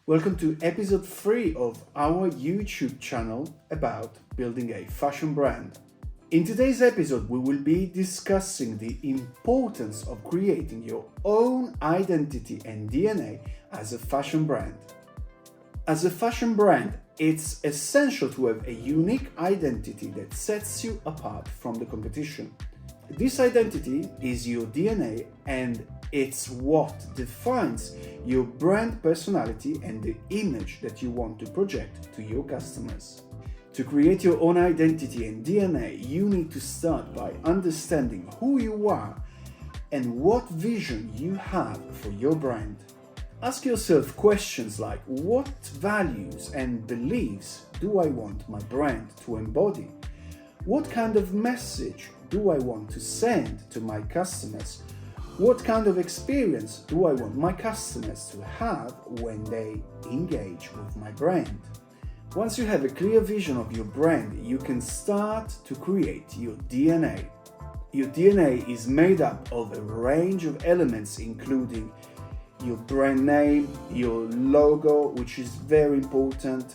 Welcome to episode 3 of our YouTube channel about building a fashion brand. In today's episode, we will be discussing the importance of creating your own identity and DNA as a fashion brand. As a fashion brand, it's essential to have a unique identity that sets you apart from the competition. This identity is your DNA and it's what defines your brand personality and the image that you want to project to your customers. To create your own identity and DNA, you need to start by understanding who you are and what vision you have for your brand. Ask yourself questions like, what values and beliefs do I want my brand to embody? What kind of message do I want to send to my customers? What kind of experience do I want my customers to have when they engage with my brand? Once you have a clear vision of your brand, you can start to create your DNA. Your DNA is made up of a range of elements including your brand name, your logo, which is very important,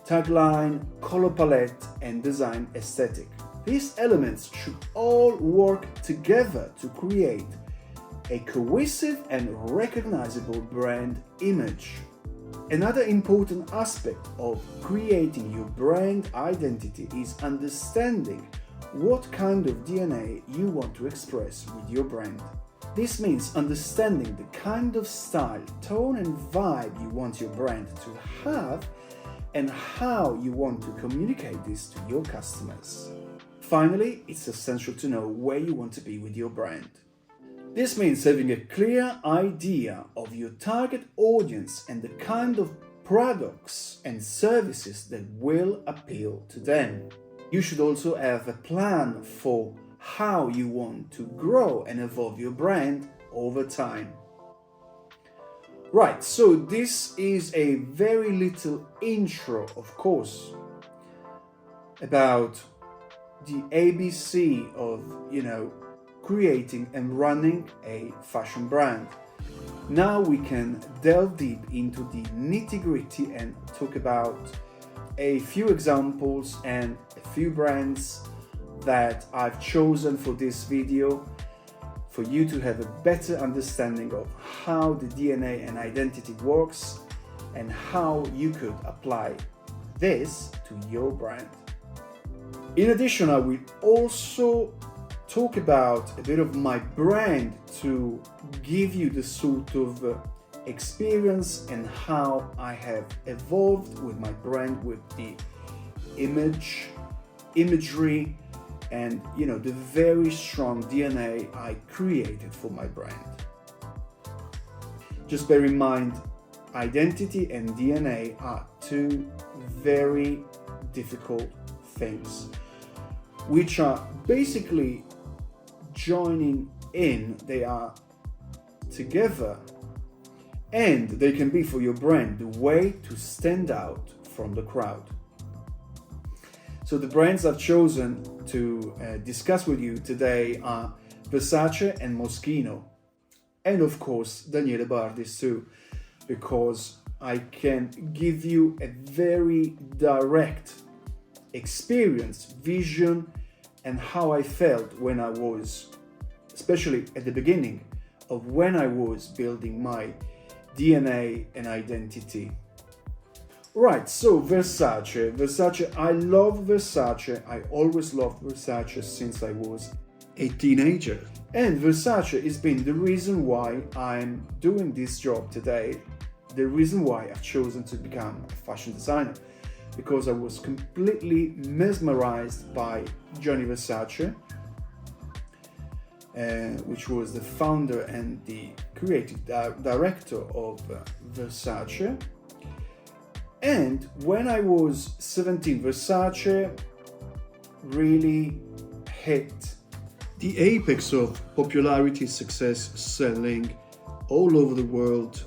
tagline, color palette, and design aesthetic. These elements should all work together to create a cohesive and recognizable brand image. Another important aspect of creating your brand identity is understanding what kind of DNA you want to express with your brand. This means understanding the kind of style, tone, and vibe you want your brand to have and how you want to communicate this to your customers. Finally, it's essential to know where you want to be with your brand. This means having a clear idea of your target audience and the kind of products and services that will appeal to them. You should also have a plan for how you want to grow and evolve your brand over time. Right, so this is a very little intro, of course, about the ABC of, creating and running a fashion brand. Now we can delve deep into the nitty-gritty and talk about a few examples and a few brands that I've chosen for this video for you to have a better understanding of how the DNA and identity works and how you could apply this to your brand. In addition, I will also talk about a bit of my brand to give you the sort of experience and how I have evolved with my brand, with the imagery, and the very strong DNA I created for my brand. Just bear in mind, identity and DNA are two very difficult things, which are basically joining in. They are together, and they can be for your brand the way to stand out from the crowd. So the brands I've chosen to discuss with you today are Versace and Moschino, and of course Daniele Bardis too, because I can give you a very direct experience, vision, and how I felt when I was, especially at the beginning of when I was building my DNA and identity. Right, so Versace, I love Versace. I always loved Versace since I was a teenager. And Versace has been the reason why I'm doing this job today, the reason why I've chosen to become a fashion designer, because I was completely mesmerized by Gianni Versace, which was the founder and the creative director of Versace. And when I was 17, Versace really hit the apex of popularity, success, selling all over the world.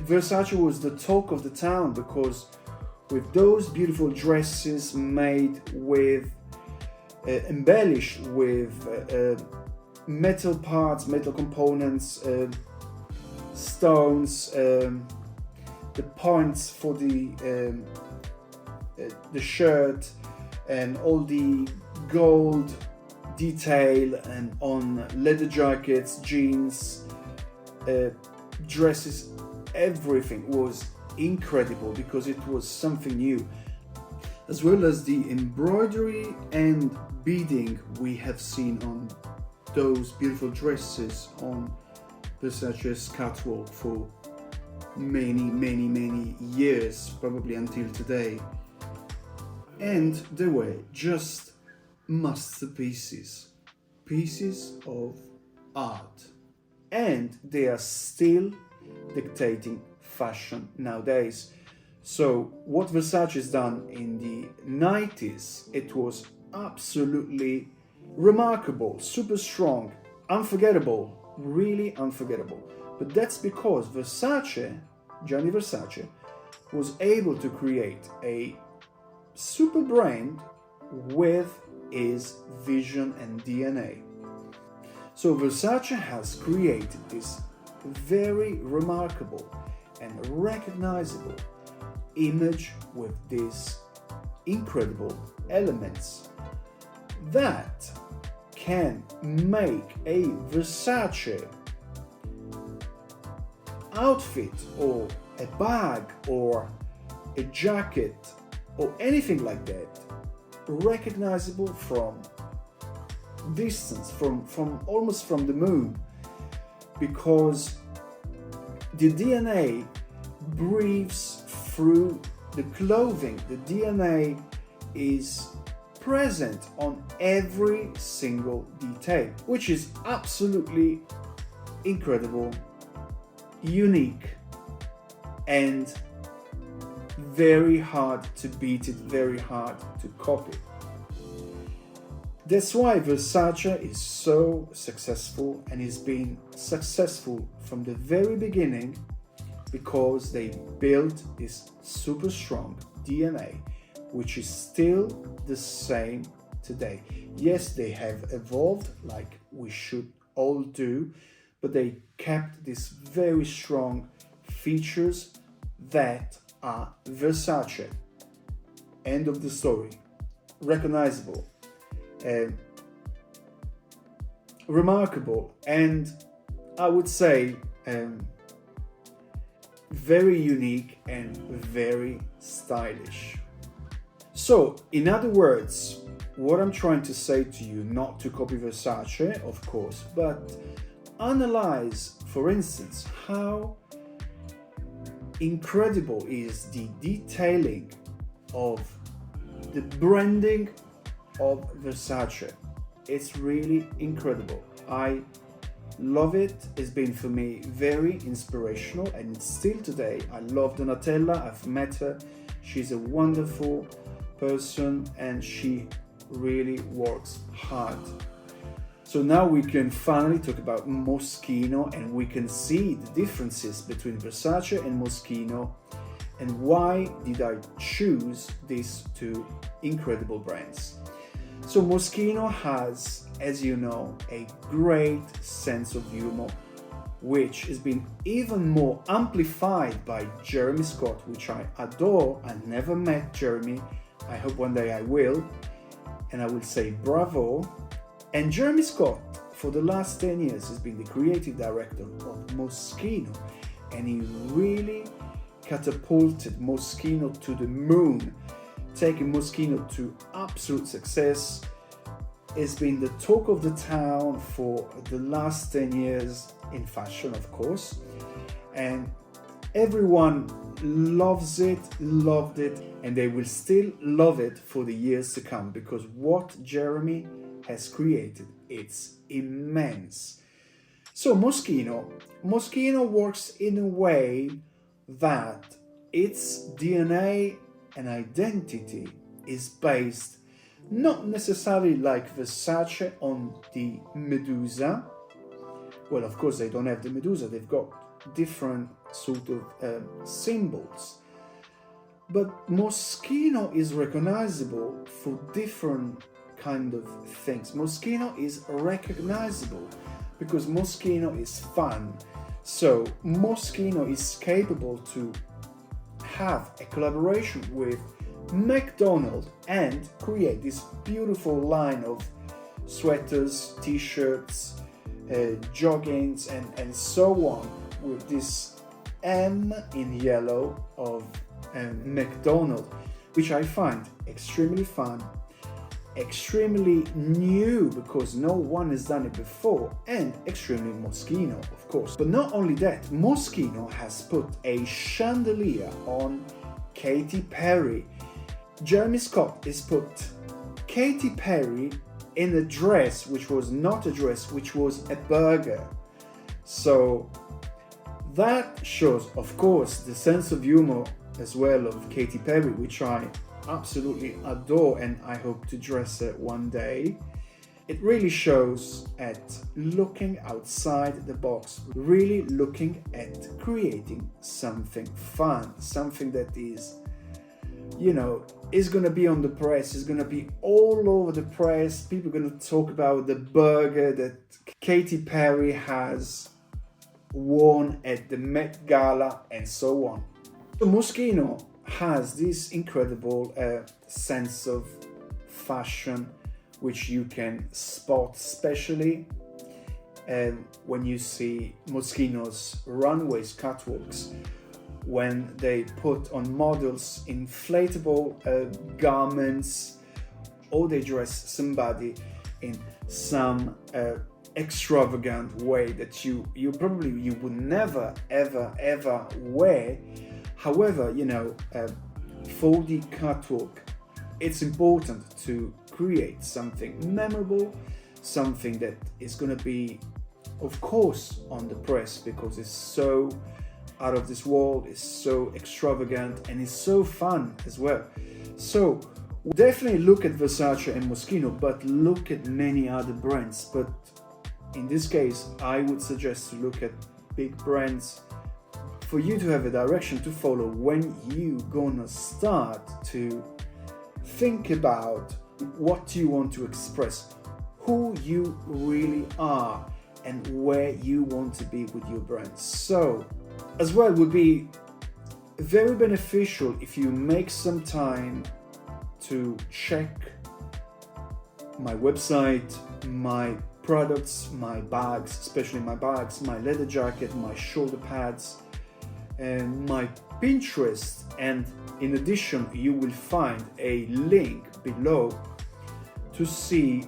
Versace was the talk of the town because with those beautiful dresses made with, embellished with metal parts, metal components, stones, the points for the shirt and all the gold detail and on leather jackets, jeans, dresses, everything was incredible because it was something new, as well as the embroidery and beading we have seen on those beautiful dresses on Versace's catwalk for many years, probably until today. And they were just masterpieces, pieces of art. And they are still dictating fashion nowadays. So what Versace has done in the 90s, it was absolutely remarkable, super strong, unforgettable, really unforgettable. But that's because Gianni Versace, was able to create a super brand with his vision and DNA. So Versace has created this very remarkable and recognizable image with these incredible elements that can make a Versace outfit or a bag or a jacket or anything like that recognizable from distance, from almost from the moon, because the DNA breathes through the clothing. The DNA is present on every single detail, which is absolutely incredible, unique, and very hard to beat it, very hard to copy. That's why Versace is so successful, and has been successful from the very beginning, because they built this super strong DNA, which is still the same today. Yes, they have evolved like we should all do, but they kept these very strong features that are Versace. End of the story. Recognizable, remarkable, and I would say very unique and very stylish. So, in other words, what I'm trying to say to you, not to copy Versace, of course, but analyze, for instance, how incredible is the detailing of the branding of Versace. It's really incredible. I love it. It's been for me very inspirational, and still today I love Donatella. I've met her. She's a wonderful person and she really works hard. So now we can finally talk about Moschino, and we can see the differences between Versace and Moschino, and why did I choose these two incredible brands. So Moschino has, as you know, a great sense of humor, which has been even more amplified by Jeremy Scott, which I adore. I never met Jeremy. I hope one day I will, and I will say bravo. And Jeremy Scott, for the last 10 years, has been the creative director of Moschino, and he really catapulted Moschino to the moon, taking Moschino to absolute success. It's been the talk of the town for the last 10 years in fashion, of course, and everyone loves it, loved it, and they will still love it for the years to come, because what Jeremy has created, it's immense. So Moschino works in a way that its DNA and identity is based not necessarily like Versace on the Medusa. Well, of course they don't have the Medusa, they've got different sort of symbols. But Moschino is recognizable for different kind of things. Moschino is recognizable because Moschino is fun. So Moschino is capable to have a collaboration with McDonald's and create this beautiful line of sweaters, t-shirts, joggings, and so on, with this M in yellow of McDonald's, which I find extremely fun, extremely new because no one has done it before, and extremely Moschino, of course. But not only that, Moschino has put a chandelier on Katy Perry. Jeremy Scott has put Katy Perry in a dress which was not a dress, which was a burger. So that shows, of course, the sense of humor as well of Katy Perry, which I absolutely adore and I hope to dress her one day. It really shows at looking outside the box, really looking at creating something fun, something that is, is going to be on the press, is going to be all over the press. People are going to talk about the burger that Katy Perry has worn at the Met Gala and so on. So Moschino has this incredible sense of fashion, which you can spot especially when you see Moschino's runways, catwalks, when they put on models inflatable garments, or they dress somebody in some extravagant way that you would never ever wear. However, for the catwalk, it's important to create something memorable, something that is going to be, of course, on the press because it's so out of this world, it's so extravagant, and it's so fun as well. So definitely look at Versace and Moschino, but look at many other brands. But in this case, I would suggest to look at big brands for you to have a direction to follow when you gonna start to think about what you want to express, who you really are, and where you want to be with your brand. So as well, would be very beneficial if you make some time to check my website, my products, my bags, especially my bags, my leather jacket, my shoulder pads, and my Pinterest. And in addition, you will find a link below to see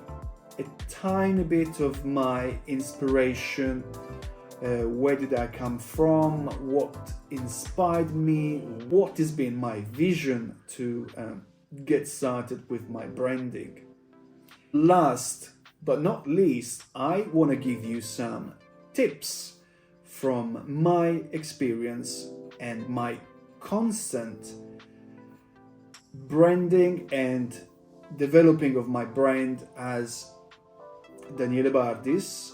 a tiny bit of my inspiration. Where did I come from? What inspired me? What has been my vision to get started with my branding? Last but not least, I want to give you some tips from my experience and my constant branding and developing of my brand as Daniele Bardis,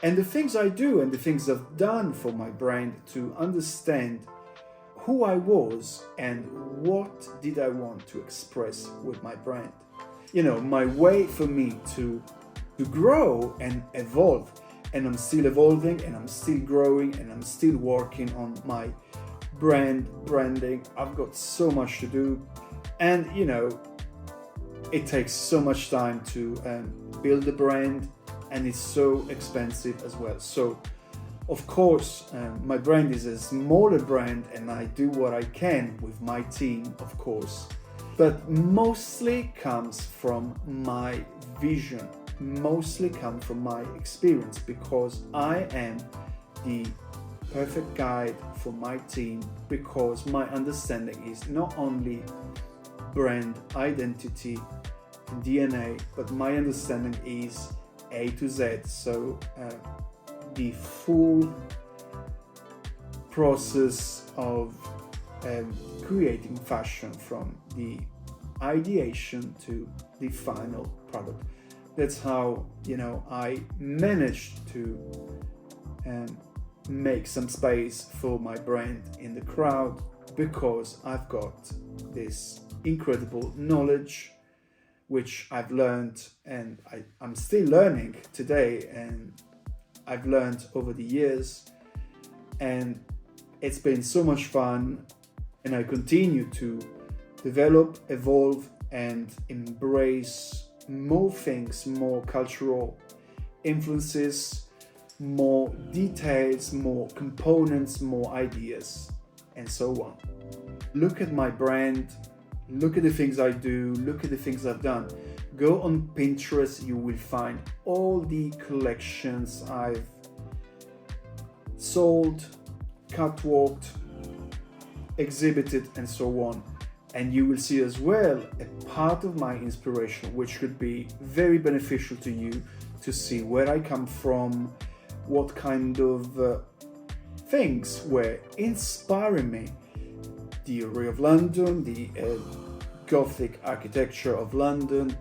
and the things I do and the things I've done for my brand to understand who I was and what did I want to express with my brand. My way for me to grow and evolve, and I'm still evolving and I'm still growing and I'm still working on my branding. I've got so much to do, and it takes so much time to build a brand, and it's so expensive as well. So of course my brand is a smaller brand and I do what I can with my team, of course, but mostly comes from my vision, mostly comes from my experience, because I am the perfect guide for my team, because my understanding is not only brand identity and DNA, but my understanding is A to Z. So the full process of creating fashion from the ideation to the final product. That's how I managed to make some space for my brand in the crowd, because I've got this incredible knowledge which I've learned, and I'm still learning today, and I've learned over the years, and it's been so much fun. and I continue to develop, evolve, and embrace more things, more cultural influences, more details, more components, more ideas, and so on. Look at my brand, look at the things I do, look at the things I've done. Go on Pinterest, you will find all the collections I've sold, catwalked, exhibited, and so on. And you will see as well a part of my inspiration, which could be very beneficial to you to see where I come from, what kind of things were inspiring me. The Array of London, the Gothic architecture of London,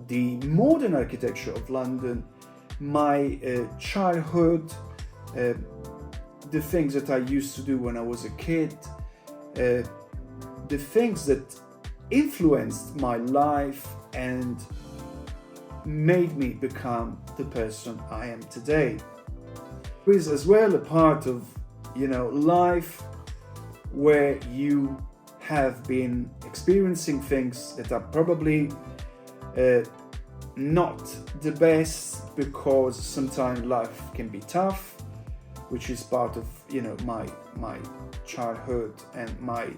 the modern architecture of London, my childhood, the things that I used to do when I was a kid, the things that influenced my life and made me become the person I am today. There is as well a part of, life where you have been experiencing things that are probably not the best, because sometimes life can be tough, which is part of my childhood and my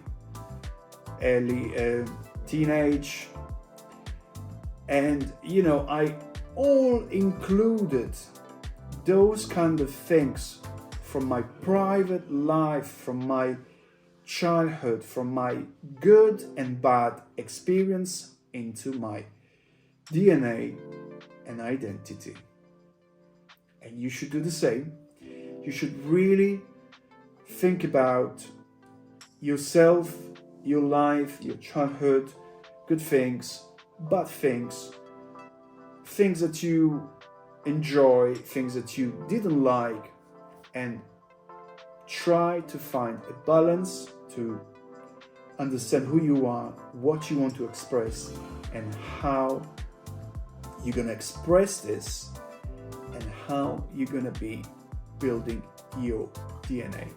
early teenage, and I all included those kind of things from my private life, from my childhood, from my good and bad experience into my DNA and identity. And you should do the same. You should really think about yourself, your life, your childhood, good things, bad things, things that you enjoy, things that you didn't like, and try to find a balance to understand who you are, what you want to express, and how you're going to express this, and how you're going to be building your DNA.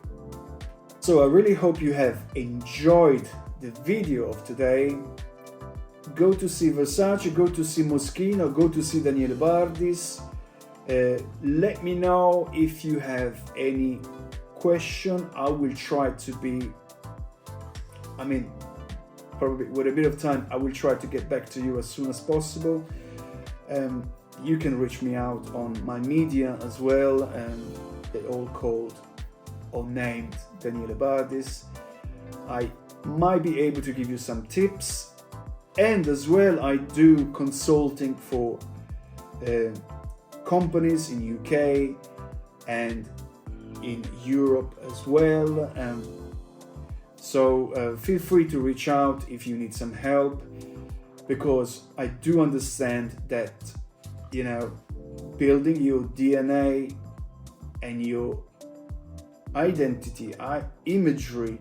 So I really hope you have enjoyed the video of today. Go to see Versace, go to see Moschino, go to see Daniele Bardis. Let me know if you have any question. I will try to be, probably with a bit of time, I will try to get back to you as soon as possible. You can reach me out on my media as well, and they're all called or named Daniele Bardis. I might be able to give you some tips, and as well I do consulting for companies in UK and in Europe as well. So feel free to reach out if you need some help, because I do understand that building your DNA and your identity, imagery,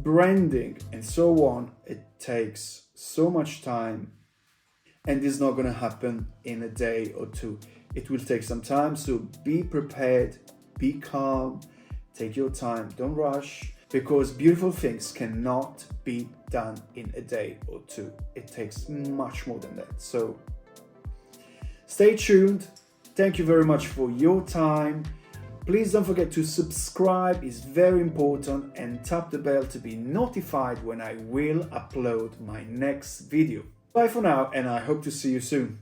branding, and so on, it takes so much time, and it's not going to happen in a day or two. It will take some time, so be prepared, be calm, take your time, don't rush, because beautiful things cannot be done in a day or two. It takes much more than that. So stay tuned. Thank you very much for your time. Please don't forget to subscribe, it's very important, and tap the bell to be notified when I will upload my next video. Bye for now, and I hope to see you soon.